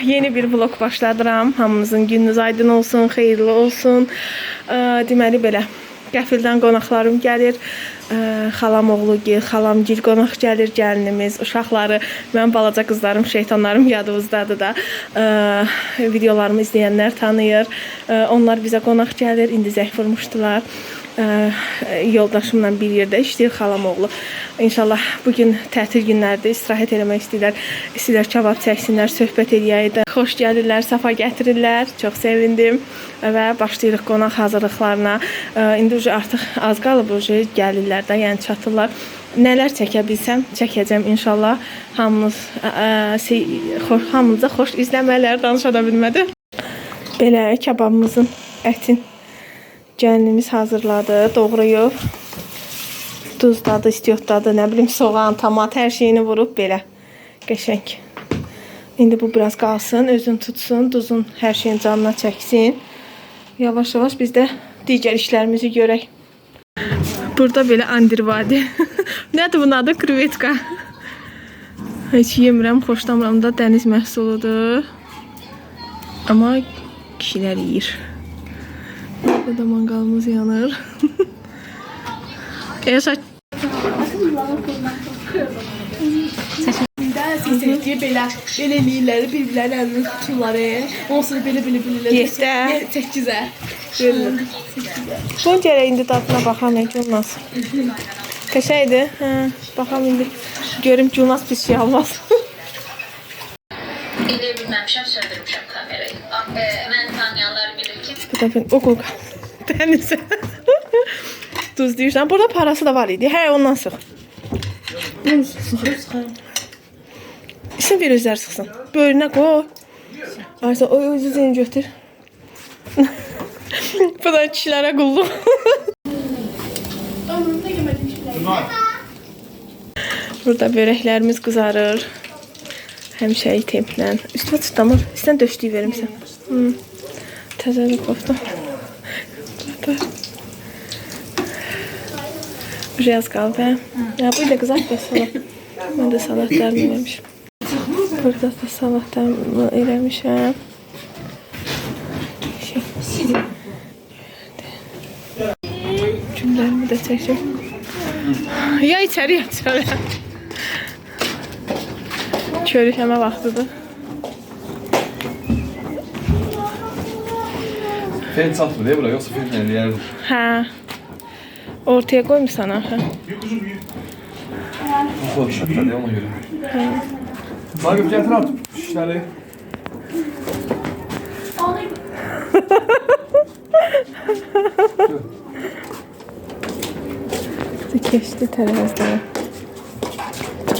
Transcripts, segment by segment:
yeni bir vlog başladıram. Hamınızın gününüz aydın olsun, xeyirli olsun. Deməli belə, qəfildən qonaqlarım gəlir. Xalam oğlu gil, xalam gil qonaq gəlir, gəlinimiz, uşaqları, mənim balaca qızlarım, şeytanlarım yadımızdadır da. Videolarımı izləyənlər tanıyır. Onlar bizə qonaq gəlir, indi zəng vurmuşdular. Yoldaşımla bir yerdə işləyir, xalam oğlu. İnşallah bugün tətil günlərdə istirahət eləmək istəyirlər, kabab çəksinlər, söhbət eləyək. Xoş gəlirlər, safa gətirirlər. Çox sevindim və başlayırıq qonaq hazırlıqlarına. İndi artıq az qalıb gəlirlər də, yəni çatırlar. Nələr çəkə bilsəm, çəkəcəm inşallah. Hamınıza xoş izləmələr, danışa da bilmədim. Belə kababımızın ətin gəlinimiz hazırladı, doğrayıb. Duzdadı, istiyotdadı, nə bilim soğan, tomat, hər şeyini vurub belə qəşəng. İndi bu biraz qalsın, özün tutsun, duzun hər şeyin canına çəksin. Yavaş-yavaş biz də digər işlərimizi görək. Burada belə andirvadi. Nədir bunun adı? Krevetka. Heç yemirəm, xoşlamıram da, dəniz məhsuludur. Amma kişilər yeyir. Burada da mangalımız yanır. Seçdiyi belə eləyirlər, bir-birlərin əlini tuturlar. Ondan sonra belə-belə-belə. 8-ə. Bu gərək indi dadına baxam, Gülnaz. Qəşəydir. Baxam indi. Görüm Gülnaz pis şey almaz. Bilir bilməmişəm, söndürmüşəm kamerayı. Mən tanıyanlar bilir ki... Bu da ben okul denize. Duz deyirsən. Burada parası da var idi. Hə, ondan sıx. İsim bir özlər sıxsın. Böyrünə qoy. Aysa o özünü götür. Bu da kişilərə qulluq. Burada börəklərimiz qızarır. Həmişəyi templə. Üstüne tutdamır. İstən döşlüyü verim sən. Təzəli qoftum. Biraz qaldı, hə? Ya, bu ilə qızart da salat. Mən də salatlarını eləmişim. Burada da salatlarını eləmişəm. Cümləmi də çəkim. Ya içəri, ya içəri. Körükləmə vaxtıdır. Fen satmır değil mi? Yoksa fen ne yer? Hə. Ortaya qoymuşsan axı. Koymuşum hadi ona göre. Sakıp getir at şişleri. Keçdi tərəvəzlərə.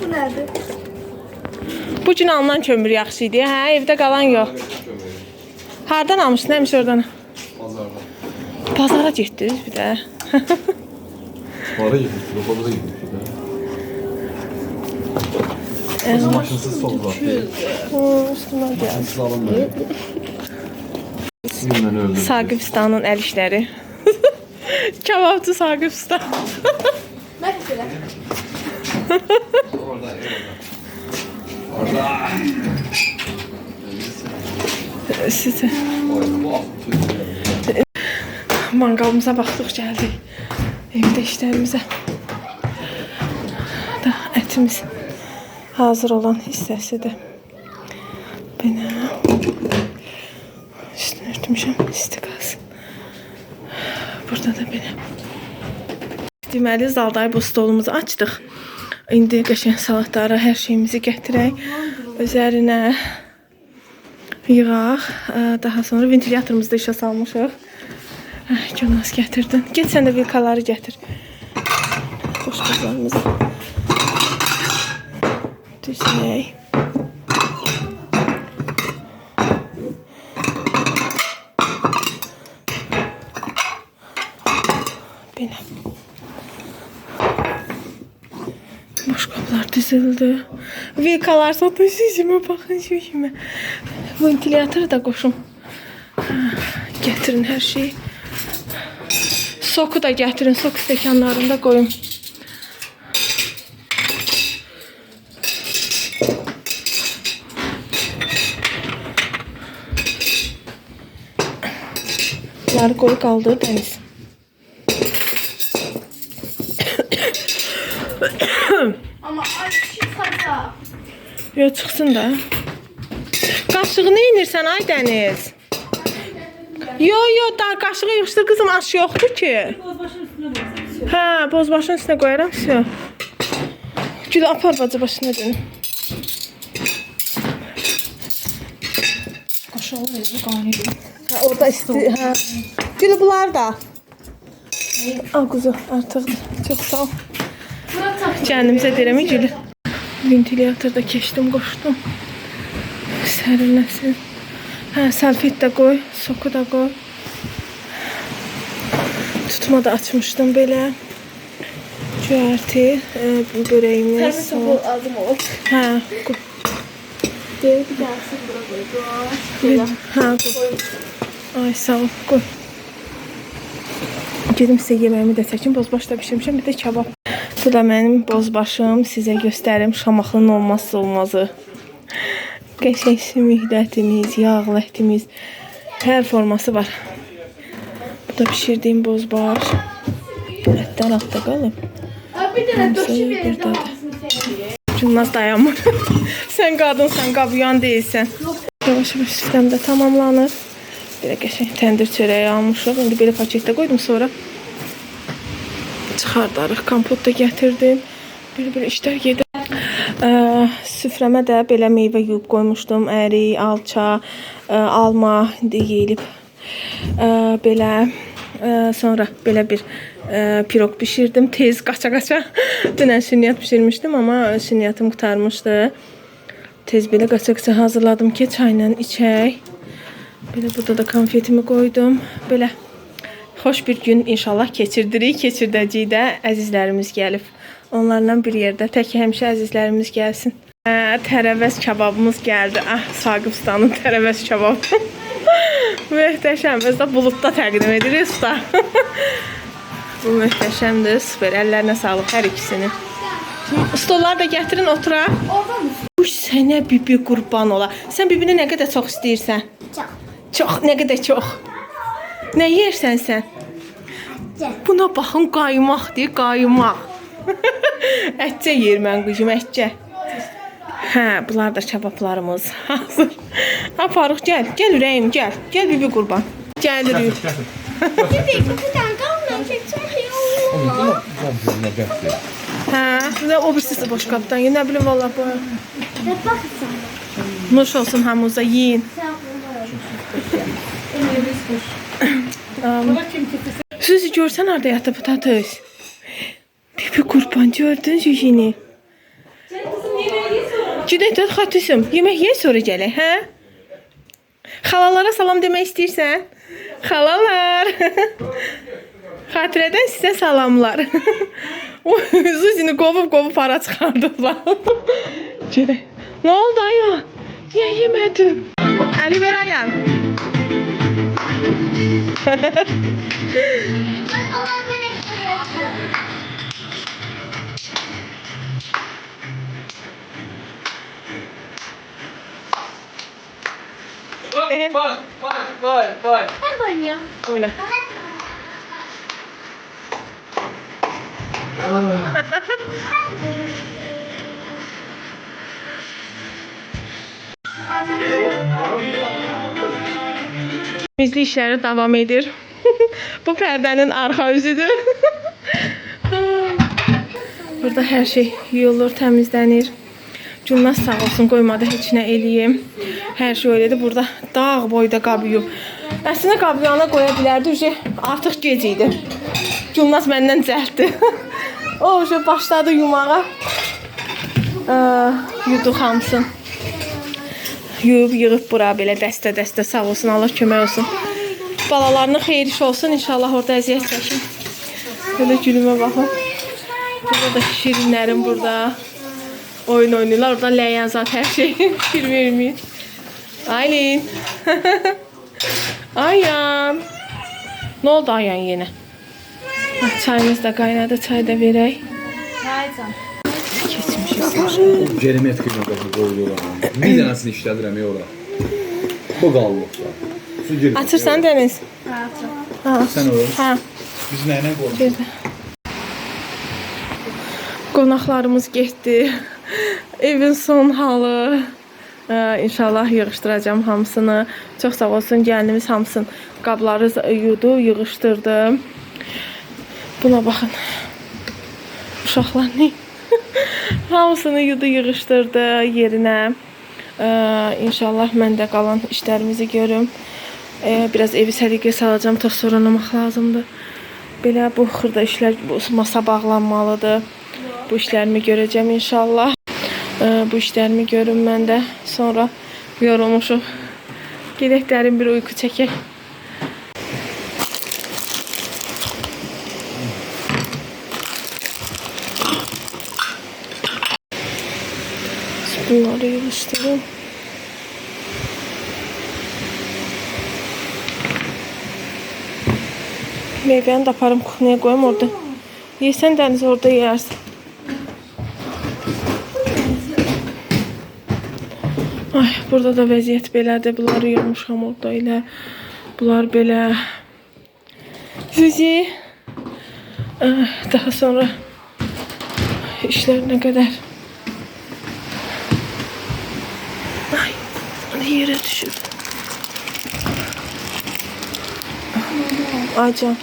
Bu nədir? Bu gün alınan kömür yaxşı idi, hə? Evdə qalan yox. Hardan almışsın, həmiş oradan? Pazarda. Pazara getdiniz bir də. Para gitmiş, lopalıza gitmiş bir de. Bizim maşınsız sol var. Üstümə gəldi. Maşınsız alınmıyor. Sizimden öldürdü. Saqif Ustanın əl işləri. Kebabçı Saqif Usta. Mən belə. Orada. Sizə manqalımıza baxdıq, gəldik. Evdə işlərimizə. Da ətimiz hazır olan hissəsidir. Belə. Üstünü örtmüşəm, isti qalsın. Burada da belə. Deməli, Zalday bu stolumuzu açdıq. İndi qəşəng salatları, hər şeyimizi gətirək. Üzərinə yığaq. Daha sonra ventilyatorumuzu da işə salmışıq. Gülnaz gətirdin. Get sən də vilkaları gətir. Xoş qızlarımızı düzləyək. Belə. Boşqablar düzüldü. Vilkalar satın yüzümə baxın, yüzümə. Ventilatoru da qoşum. Gətirin hər şeyi. Soku da gətirin, sok stəkanlarında qoyun. Qabları qoy, qaldır Dəniz. Ama ay kim saysa. Yo, çıxsın da. Qaşığı nə edirsən ay Dəniz? Yo, da qaşığı yığışdır qızım, aş yoxdur ki. Hə, bozbaşın üstünə qoyaram, все. Gül apar bacı başına dönüm. Aşağı verir qanili. Hə, orada isti, hə. Gül bunlar da. Al quzu, artıqdır. Çox sağ ol. Kendimize deyirəm, Gülü. Ventilatorda keçdim, qoşdum. Sərinləsin. Hə, salfet də qoy, soku da qoy. Tutma da açmışdım belə. Cüərti, börəyimiz. Təmiz soğuk lazım olur. Hə, qoy. Deyir ki, gəlsin bura qoy. Hə, qoy. Ay, sağ ol, qoy. Gedim sizə yeməyimi də çəkim. Bozbaş da pişirmişəm, bir də kebab. Bu da mənim bozbaşım. Sizə göstərim Şamaxının olmazsa olmazı. Qəşəng sümükdətimiz, yağlı ətimiz. Hər forması var. Bu da pişirdiyim bozbaş. Ətlər altda qalıb. Bir dənə döşü verir. Cülmaz dayanmır. Sən qadınsan, qabıyan deyilsən. Yavaş-yavaş sistem də tamamlanır. Bir də qəşəng təndir çörəyi almışıq. İndi belə paketdə qoydum, sonra çıxardarıq. Kompot da gətirdim. Bir işlər gedir. Süfrəmə də belə meyvə yuyub qoymuşdum. Ərik, alça, alma indi yeyilib. Belə sonra belə bir pirog bişirdim. Tez qaça-qaça. Dünən şirniyyat bişirmişdim, amma şirniyyatım qurtarmışdı. Tez belə qaça-qaça hazırladım ki, çayla içək. Belə burada da konfetimi qoydum. Belə xoş bir gün inşallah keçirdirik. Keçirdəcəyik də əzizlərimiz gəlib. Onlarla bir yerdə. Tək həmişə əzizlərimiz gəlsin. Tərəvəz kebabımız gəldi. Saqib ustanın tərəvəz kebabı. Möhtəşəm. Özdə buludda təqdim edirik usta. Bu möhtəşəmdir. Super. Əllərinə sağlıq hər ikisini. Stolları da gətirin, oturaq. Bu sənə bibi qurban ola. Sən bibini nə qədər çox istəyirsən? Çox. Nə qədər çox? Nə yersən sən? Buna baxın, qaymaq deyir, qaymaq. Ətcə yer mən qıcım, ətcə. Hə, bunlar da kebablarımız hazır. Aparıq, gəl, gəl ürəyim, gəl. Gəl bibi qurban. Gəlirik. Hə, o birisi boş qapdan. Nə bilim, valla bu. Nuş olsun hamımıza, yiyin. Sizi görsən orada yatıb patates. Bibi qurban, gördünüz yiyini. Gedək də xatısım. Yemək ye, sonra gələk, hə? Xalalara salam demək istəyirsən? Xalalar. Xatirədən sizə salamlar. Zuzini qovub para çıxardıqlar. Gedək. Nə oldu ayan? Niyə yemədin? Əli ver ayan. Vai. Oyna. Temizlik işləri davam edir. Bu pərdənin arxa üzüdür. Burada hər şey yuyulur, təmizlənir. Gülnaz sağ olsun, qoymadı heç nə eləyim. Hər şey öylədir. Burada dağ boyda qab yuyub. Əslində qab yana qoya bilərdi. Artıq gec idi. Gülnaz məndən cəhddir. O başladı yumağa. Yuduq hamısın. Yuyub, yığıb bura belə dəstə sağ olsun, Allah kömək olsun. Balalarının xeyir iş olsun, inşallah orada əziyyət çəkin. Böyle gülümə baxın. Burada da şirinlərim burada. Oyun oynayırlar. Orada ləyən zat hər şey. Fikir vermir. Aylin. Ayan. Ne oldu Ayan yenə? Çayımız da qaynadı. Çay da verək. Cərimət qiyməti qoyuyorlar. Bir dənəsini işlədirəm yola. Bu qallıqlar. Açırsan Dəniz? Açır. Ha. Sən ol. Hə. Biz nəylə qoymuş? Gözlə. Qonaqlarımız getdi. Evin son halı. İnşallah yığışdıracağım hamısını. Çox sağ olsun gəlinimiz hamısını qabları yudu, yığışdırdı. Buna baxın. Uşaqlar nə? Hamısını yudu, yığışdırdı yerinə. İnşallah mən də qalan işlərimizi görüm. Biraz evi səliqəyə salacağım, toz soranamaq lazımdır. Belə bu xırda işlər, bu masa bağlanmalıdır. Bu işlərimi görəcəm inşallah. Bu işlərimi görüm mən də. Sonra yorulmuşum. Gedək dərin bir uyku çəkək. Bunları yığışdırım. Meyvəni də aparım kuxnaya qoyum orada. Yeysən Dəniz orada yeyərsən. Ay, burada da vəziyyət belədir. Bunları yığmışam orada ilə. Bunlar belə. Zizi. Daha sonra işlər nə qədər. Ay, yerə düşür. Aycan.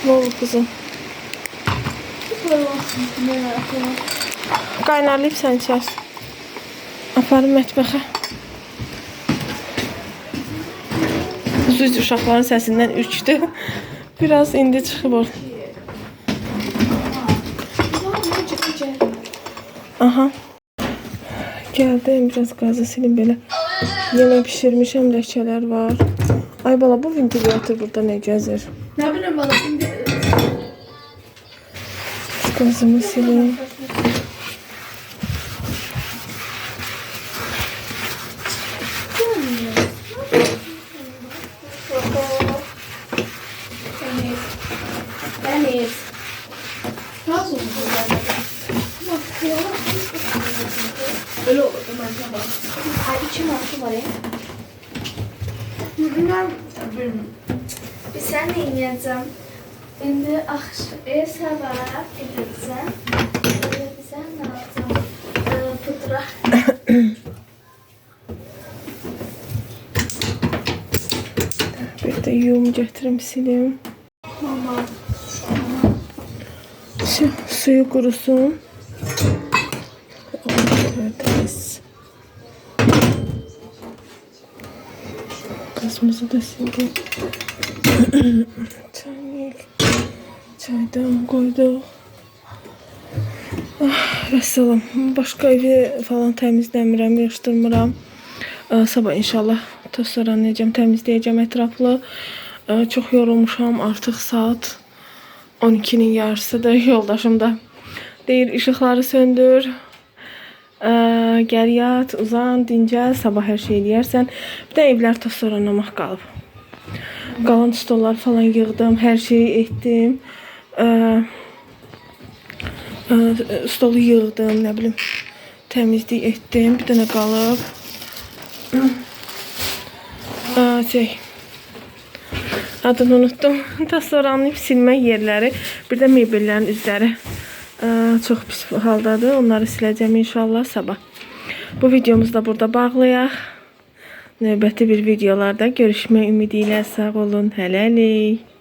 Ne oldu kızım? Qaynarlayıb sən içərsən. Aparım mətbəxə. Üzüz uşaqların səsindən ürkdü. Biraz indi çıxıb orada. Aha. Gəldim, biraz qazı silim belə. Yemək pişirmişəm, ləkələr var. Ay bala, bu ventilator burada nə gəzir? Ne bileyim bana şimdi. Qazımı silim. Deniz. Nasıl oldu? Öyle olur ben tamam. Ay içim altı var ya. Bilmem. Sen ne yiyeceğim? Şimdi akşam sabah gideceğim. Bize ne yapacağım? Pudra. Bir də yum gətirim, silim. Mama. Suyu qurusun. Qazımızı da sildim. Çaydan qoyduq. Vəssalam. Başqa evi falan təmizləmirəm, yığışdırmıram. Sabah inşallah toz soranlayacağım, təmizləyəcəm ətraflı. Çox yorulmuşam. Artıq saat 12'nin yarısıdır. Yoldaşım da deyir işıqları söndür. Gəl yat, uzan, dincəl, sabah hər şey eləyərsən. Bir də evlər toz soranlamaq qalıb. Qalan stollar falan yığdım, hər şeyi etdim. Stolu yığdım, nə bilim, təmizlik etdim. Bir dənə qalıb. Adını unuttum. Toz soranlayıb silmək yerləri, bir də mebellərin üzləri çox pis haldadır. Onları siləcəm inşallah sabah. Bu videomuzu da burada bağlayaq. Növbəti bir videolarda görüşmək ümidi ilə sağ olun. Hələlik.